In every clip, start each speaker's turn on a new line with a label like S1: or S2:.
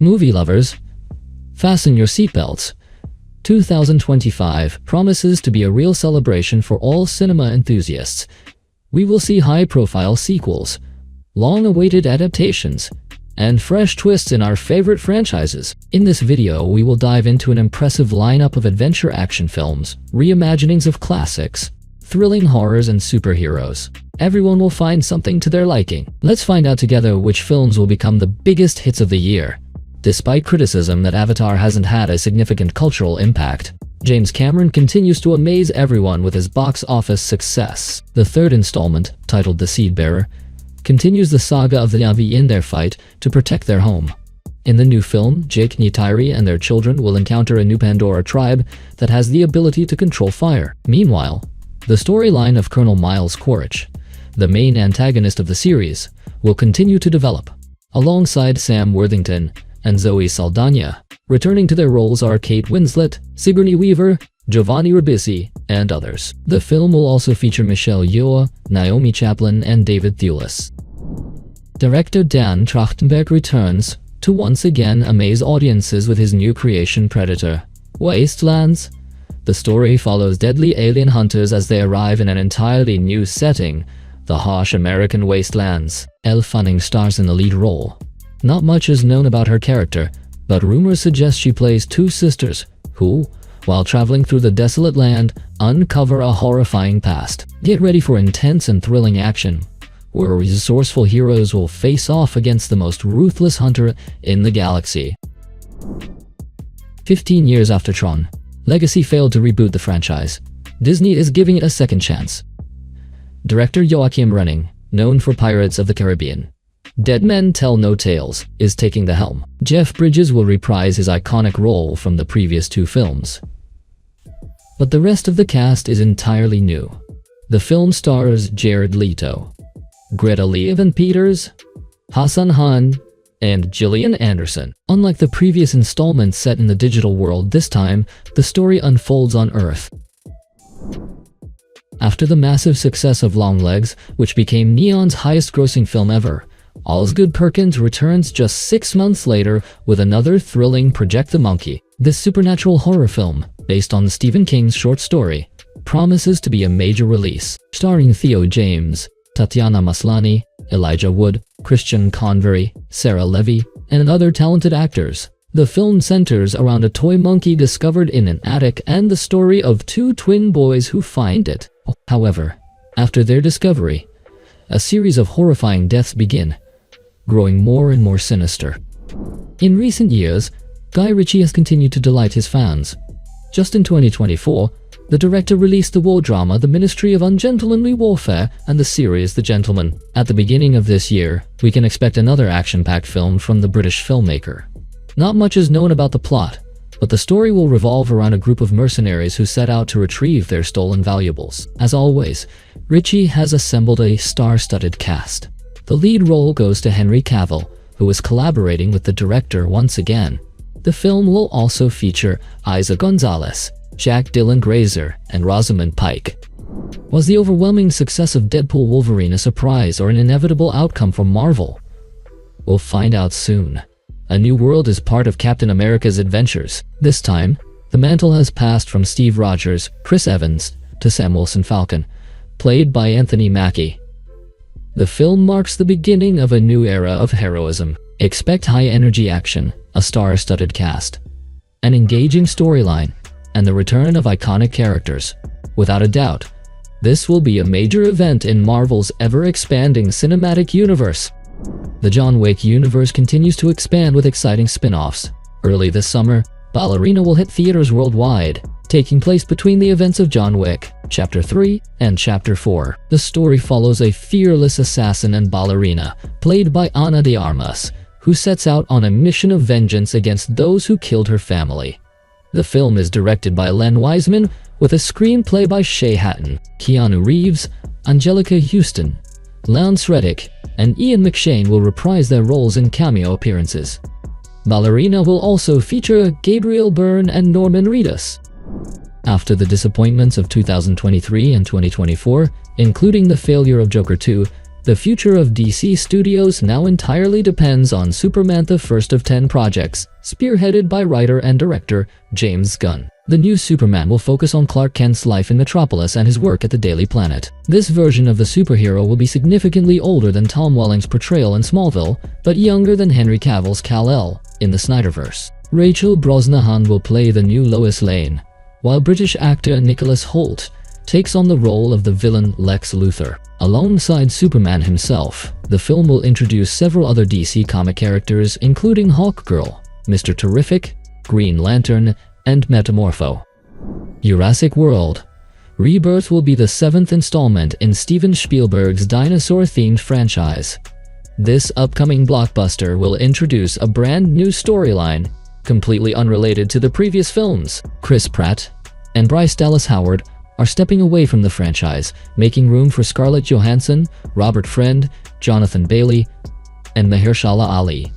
S1: Movie lovers, fasten your seatbelts. 2025 promises to be a real celebration for all cinema enthusiasts. We will see high-profile sequels, long-awaited adaptations, and fresh twists in our favorite franchises. In this video, we will dive into an impressive lineup of adventure action films, reimaginings of classics, thrilling horrors, and superheroes. Everyone will find something to their liking. Let's find out together which films will become the biggest hits of the year. Despite criticism that Avatar hasn't had a significant cultural impact, James Cameron continues to amaze everyone with his box office success. The third installment, titled The Seedbearer, continues the saga of the Na'vi in their fight to protect their home. In the new film, Jake, Neytiri, and their children will encounter a new Pandora tribe that has the ability to control fire. Meanwhile, the storyline of Colonel Miles Quaritch, the main antagonist of the series, will continue to develop. Alongside Sam Worthington and Zoe Saldana, returning to their roles are Kate Winslet, Sigourney Weaver, Giovanni Ribisi, and others. The film will also feature Michelle Yeoh, Naomi Chaplin, and David Thewlis. Director Dan Trachtenberg returns to once again amaze audiences with his new creation Predator: Wastelands. The story follows deadly alien hunters as they arrive in an entirely new setting, the harsh American wastelands. Elle Fanning stars in the lead role. Not much is known about her character, but rumors suggest she plays two sisters who, while traveling through the desolate land, uncover a horrifying past. Get ready for intense and thrilling action, where resourceful heroes will face off against the most ruthless hunter in the galaxy. 15 years after Tron Legacy failed to reboot the franchise, Disney is giving it a second chance. Director Joachim Renning, known for Pirates of the Caribbean, Dead Men Tell No Tales, is taking the helm. Jeff Bridges will reprise his iconic role from the previous two films, but the rest of the cast is entirely new. The film stars Jared Leto, Greta Lee Van Peters, Hassan Han, and Gillian Anderson. Unlike the previous installments set in the digital world, this time, the story unfolds on Earth. After the massive success of Longlegs, which became Neon's highest-grossing film ever, Osgood Perkins returns just 6 months later with another thrilling Project the Monkey. This supernatural horror film, based on Stephen King's short story, promises to be a major release. Starring Theo James, Tatiana Maslany, Elijah Wood, Christian Convery, Sarah Levy, and other talented actors. The film centers around a toy monkey discovered in an attic and the story of two twin boys who find it. However, after their discovery, a series of horrifying deaths begin, growing more and more sinister. In recent years, Guy Ritchie has continued to delight his fans. Just in 2024, the director released the war drama The Ministry of Ungentlemanly Warfare and the series The Gentleman. At the beginning of this year, we can expect another action-packed film from the British filmmaker. Not much is known about the plot, but the story will revolve around a group of mercenaries who set out to retrieve their stolen valuables. As always, Ritchie has assembled a star-studded cast. The lead role goes to Henry Cavill, who is collaborating with the director once again. The film will also feature Isa Gonzalez, Jack Dylan Grazer, and Rosamund Pike. Was the overwhelming success of Deadpool Wolverine a surprise or an inevitable outcome from Marvel? We'll find out soon. A new world is part of Captain America's adventures. This time, the mantle has passed from Steve Rogers, Chris Evans, to Sam Wilson Falcon, played by Anthony Mackie. The film marks the beginning of a new era of heroism. Expect high-energy action, a star-studded cast, an engaging storyline, and the return of iconic characters. Without a doubt, this will be a major event in Marvel's ever-expanding cinematic universe. The John Wick universe continues to expand with exciting spin-offs. Early this summer, Ballerina will hit theaters worldwide, taking place between the events of John Wick, Chapter 3 and Chapter 4. The story follows a fearless assassin and ballerina, played by Ana de Armas, who sets out on a mission of vengeance against those who killed her family. The film is directed by Len Wiseman, with a screenplay by Shay Hatton. Keanu Reeves, Angelica Houston, Lance Reddick, and Ian McShane will reprise their roles in cameo appearances. Ballerina will also feature Gabriel Byrne and Norman Reedus. After the disappointments of 2023 and 2024, including the failure of Joker 2, The future of DC Studios now entirely depends on Superman, the first of 10 projects, spearheaded by writer and director James Gunn. The new Superman will focus on Clark Kent's life in Metropolis and his work at the Daily Planet. This version of the superhero will be significantly older than Tom Welling's portrayal in Smallville, but younger than Henry Cavill's Kal-El in the Snyderverse. Rachel Brosnahan will play the new Lois Lane, while British actor Nicholas Hoult takes on the role of the villain Lex Luthor. Alongside Superman himself, the film will introduce several other DC comic characters including Hawkgirl, Mr. Terrific, Green Lantern, and Metamorpho. Jurassic World Rebirth will be the 7th installment in Steven Spielberg's dinosaur-themed franchise. This upcoming blockbuster will introduce a brand new storyline, completely unrelated to the previous films. Chris Pratt and Bryce Dallas Howard are stepping away from the franchise, making room for Scarlett Johansson, Robert Friend, Jonathan Bailey, and Mahershala Ali.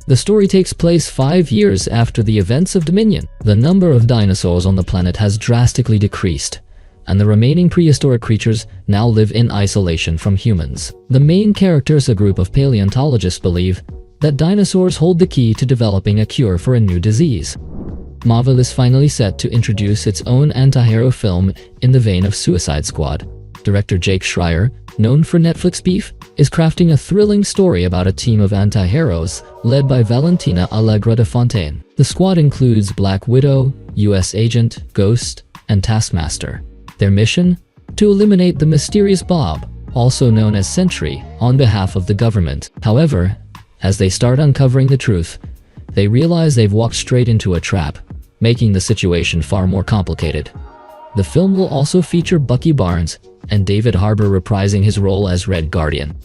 S1: The story takes place 5 years after the events of Dominion. The number of dinosaurs on the planet has drastically decreased, and the remaining prehistoric creatures now live in isolation from humans. The main characters, a group of paleontologists, believe that dinosaurs hold the key to developing a cure for a new disease. Marvel is finally set to introduce its own anti-hero film in the vein of Suicide Squad. Director Jake Schreier, known for Netflix beef, is crafting a thrilling story about a team of anti-heroes led by Valentina Allegra de Fontaine. The squad includes Black Widow, US Agent, Ghost, and Taskmaster. Their mission? To eliminate the mysterious Bob, also known as Sentry, on behalf of the government. However, as they start uncovering the truth, they realize they've walked straight into a trap, making the situation far more complicated. The film will also feature Bucky Barnes and David Harbour reprising his role as Red Guardian.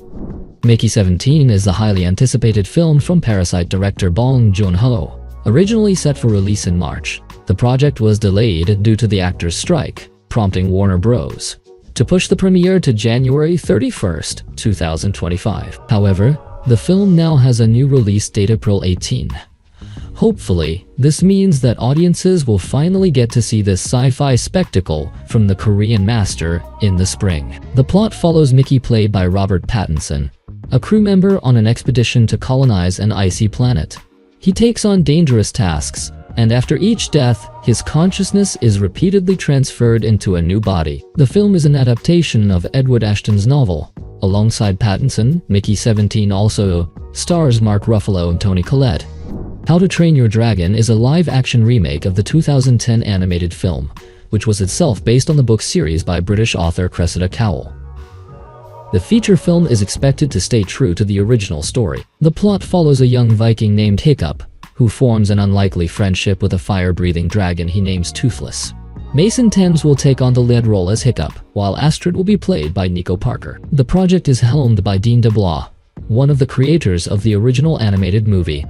S1: Mickey 17 is the highly anticipated film from Parasite director Bong Joon-ho. Originally set for release in March, the project was delayed due to the actors' strike, prompting Warner Bros. to push the premiere to January 31st, 2025. However, the film now has a new release date, April 18. Hopefully, this means that audiences will finally get to see this sci-fi spectacle from the Korean master in the spring. The plot follows Mickey, played by Robert Pattinson, a crew member on an expedition to colonize an icy planet. He takes on dangerous tasks, and after each death, his consciousness is repeatedly transferred into a new body. The film is an adaptation of Edward Ashton's novel. Alongside Pattinson, Mickey 17 also stars Mark Ruffalo and Toni Collette. How to Train Your Dragon is a live-action remake of the 2010 animated film, which was itself based on the book series by British author Cressida Cowell. The feature film is expected to stay true to the original story. The plot follows a young Viking named Hiccup, who forms an unlikely friendship with a fire-breathing dragon he names Toothless. Mason Thames will take on the lead role as Hiccup, while Astrid will be played by Nico Parker. The project is helmed by Dean DeBlois, one of the creators of the original animated movie.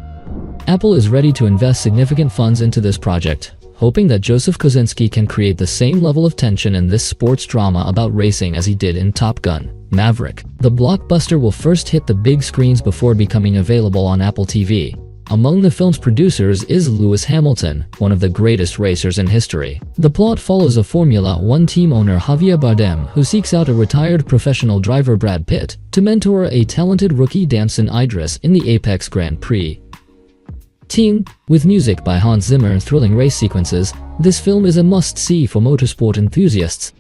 S1: Apple is ready to invest significant funds into this project, hoping that Joseph Kosinski can create the same level of tension in this sports drama about racing as he did in Top Gun: Maverick. The blockbuster will first hit the big screens before becoming available on Apple TV. Among the film's producers is Lewis Hamilton, one of the greatest racers in history. The plot follows a Formula One team owner, Javier Bardem, who seeks out a retired professional driver, Brad Pitt, to mentor a talented rookie, Damson Idris, in the Apex Grand Prix team. With music by Hans Zimmer and thrilling race sequences, this film is a must-see for motorsport enthusiasts.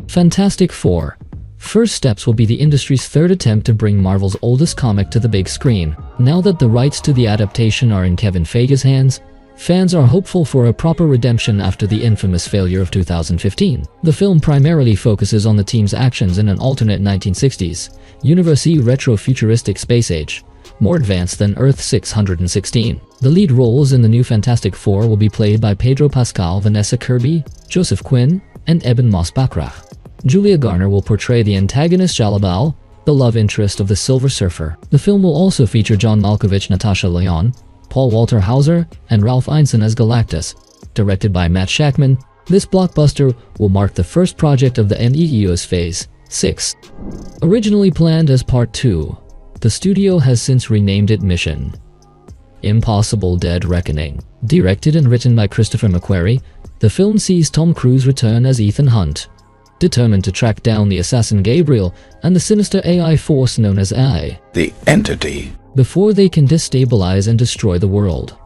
S1: Fantastic Four. First Steps will be the industry's third attempt to bring Marvel's oldest comic to the big screen. Now that the rights to the adaptation are in Kevin Feige's hands, fans are hopeful for a proper redemption after the infamous failure of 2015. The film primarily focuses on the team's actions in an alternate 1960s, Universe retro-futuristic space age, more advanced than Earth 616. The lead roles in the new Fantastic Four will be played by Pedro Pascal, Vanessa Kirby, Joseph Quinn, and Eben Moss-Bachrach. Julia Garner will portray the antagonist Jalabal, the love interest of the Silver Surfer. The film will also feature John Malkovich, Natasha Lyonne, Paul Walter Hauser, and Ralph Ineson as Galactus. Directed by Matt Shakman, this blockbuster will mark the first project of the MCU's Phase 6. Originally planned as Part 2, the studio has since renamed it Mission Impossible: Dead Reckoning. Directed and written by Christopher McQuarrie, the film sees Tom Cruise return as Ethan Hunt, determined to track down the assassin Gabriel and the sinister AI force known as AI,
S2: the entity,
S1: before they can destabilize and destroy the world.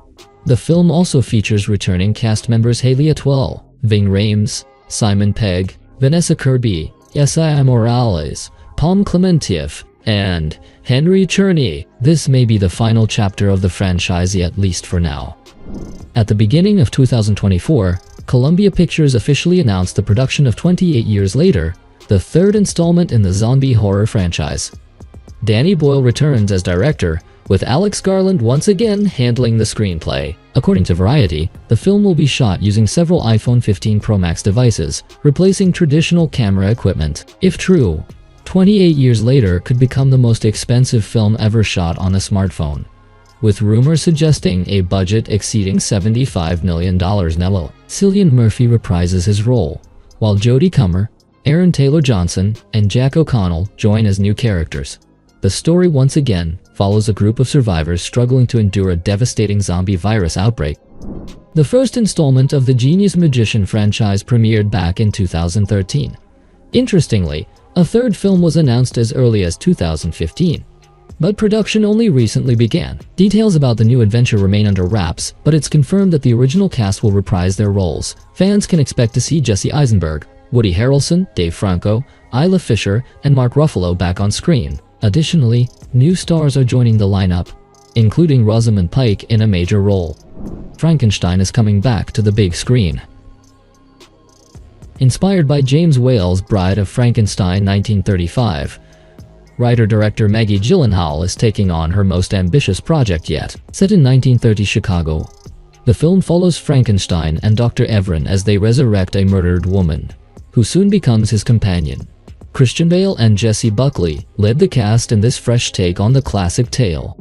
S1: The film also features returning cast members Haley Atwell, Ving Rhames, Simon Pegg, Vanessa Kirby, Yesaya Morales, Palm Clementieff, and Henry Czerny. This may be the final chapter of the franchise, at least for now. At the beginning of 2024, Columbia Pictures officially announced the production of 28 Years Later, the third installment in the zombie horror franchise. Danny Boyle returns as director, with Alex Garland once again handling the screenplay. According to Variety, the film will be shot using several iPhone 15 Pro Max devices, replacing traditional camera equipment. If true, 28 Years Later could become the most expensive film ever shot on a smartphone, with rumors suggesting a budget exceeding $75 million. Cillian Murphy reprises his role, while Jodie Comer, Aaron Taylor-Johnson, and Jack O'Connell join as new characters. The story once again follows a group of survivors struggling to endure a devastating zombie virus outbreak. The first installment of the Genius Magician franchise premiered back in 2013. Interestingly, a third film was announced as early as 2015, but production only recently began. Details about the new adventure remain under wraps, but it's confirmed that the original cast will reprise their roles. Fans can expect to see Jesse Eisenberg, Woody Harrelson, Dave Franco, Isla Fisher, and Mark Ruffalo back on screen. Additionally, new stars are joining the lineup, including Rosamund Pike in a major role. Frankenstein is coming back to the big screen. Inspired by James Whale's Bride of Frankenstein 1935, writer-director Maggie Gyllenhaal is taking on her most ambitious project yet. Set in 1930 Chicago, the film follows Frankenstein and Dr. Evren as they resurrect a murdered woman, who soon becomes his companion. Christian Bale and Jessie Buckley led the cast in this fresh take on the classic tale.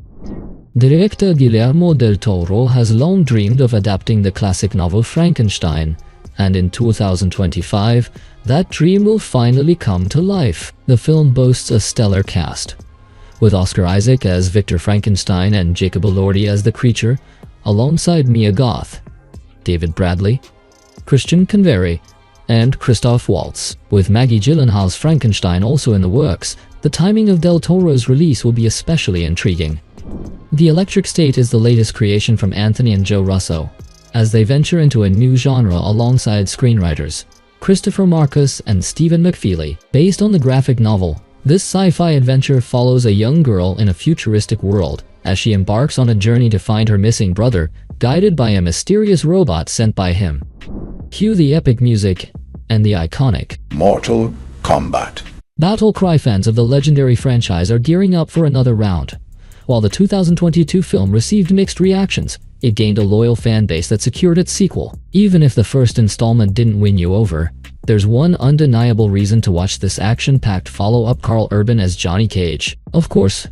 S1: Director Guillermo del Toro has long dreamed of adapting the classic novel Frankenstein, and in 2025, that dream will finally come to life. The film boasts a stellar cast, with Oscar Isaac as Victor Frankenstein and Jacob Elordi as the creature, alongside Mia Goth, David Bradley, Christian Convery, and Christoph Waltz. With Maggie Gyllenhaal's Frankenstein also in the works, the timing of Del Toro's release will be especially intriguing. The Electric State is the latest creation from Anthony and Joe Russo, as they venture into a new genre alongside screenwriters Christopher Marcus and Stephen McFeely. Based on the graphic novel, this sci-fi adventure follows a young girl in a futuristic world as she embarks on a journey to find her missing brother, guided by a mysterious robot sent by him. Cue the epic music and the iconic
S2: Mortal Kombat.
S1: battle cry. Fans of the legendary franchise are gearing up for another round. While the 2022 film received mixed reactions, it gained a loyal fan base that secured its sequel. Even if the first installment didn't win you over, there's one undeniable reason to watch this action-packed follow-up: Carl Urban as Johnny Cage. Of course,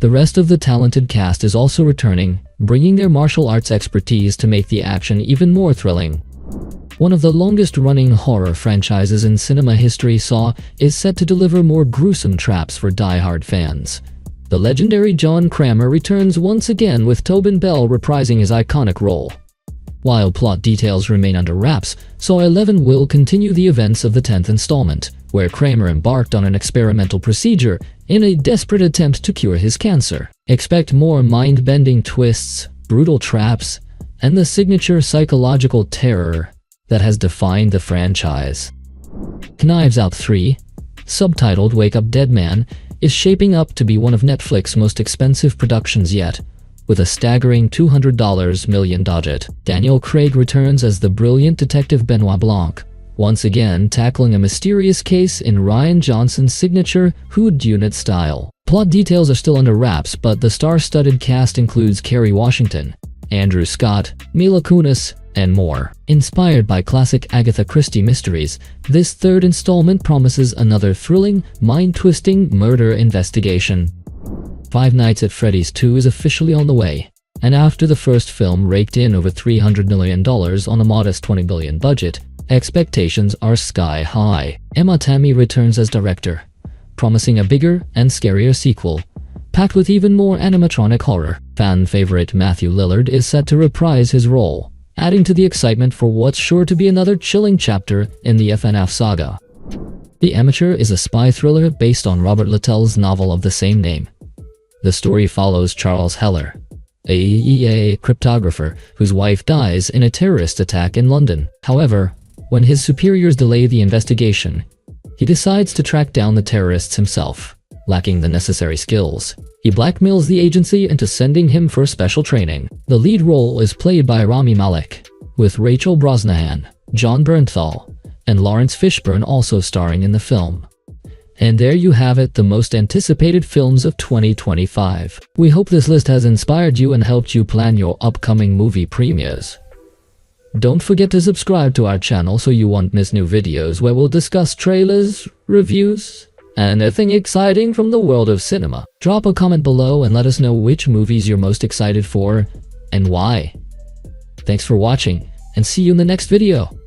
S1: the rest of the talented cast is also returning, bringing their martial arts expertise to make the action even more thrilling. One of the longest-running horror franchises in cinema history, Saw, is set to deliver more gruesome traps for die-hard fans. The legendary John Kramer returns once again, with Tobin Bell reprising his iconic role. While plot details remain under wraps, Saw 11 will continue the events of the 10th installment, where Kramer embarked on an experimental procedure in a desperate attempt to cure his cancer. Expect more mind-bending twists, brutal traps, and the signature psychological terror that has defined the franchise. Knives Out 3, subtitled Wake Up Dead Man, is shaping up to be one of Netflix's most expensive productions yet, with a staggering $200 million budget. Daniel Craig returns as the brilliant detective Benoit Blanc, once again tackling a mysterious case in Rian Johnson's signature whodunit style. Plot details are still under wraps, but the star-studded cast includes Kerry Washington, Andrew Scott, Mila Kunis, and more. Inspired by classic Agatha Christie mysteries, this third installment promises another thrilling, mind-twisting murder investigation. Five Nights at Freddy's 2 is officially on the way, and after the first film raked in over $300 million on a modest $20 billion budget, expectations are sky high. Emma Tammy returns as director, promising a bigger and scarier sequel, packed with even more animatronic horror. Fan favorite Matthew Lillard is set to reprise his role, adding to the excitement for what's sure to be another chilling chapter in the FNAF saga. The Amateur is a spy thriller based on Robert Littell's novel of the same name. The story follows Charles Heller, a EEA cryptographer whose wife dies in a terrorist attack in London. However, when his superiors delay the investigation, he decides to track down the terrorists himself. Lacking the necessary skills, he blackmails the agency into sending him for special training. The lead role is played by Rami Malek, with Rachel Brosnahan, John Bernthal, and Lawrence Fishburne also starring in the film. And there you have it, the most anticipated films of 2025. We hope this list has inspired you and helped you plan your upcoming movie premieres. Don't forget to subscribe to our channel so you won't miss new videos where we'll discuss trailers, reviews, and anything exciting from the world of cinema. Drop a comment below and let us know which movies you're most excited for and why. Thanks for watching, and see you in the next video.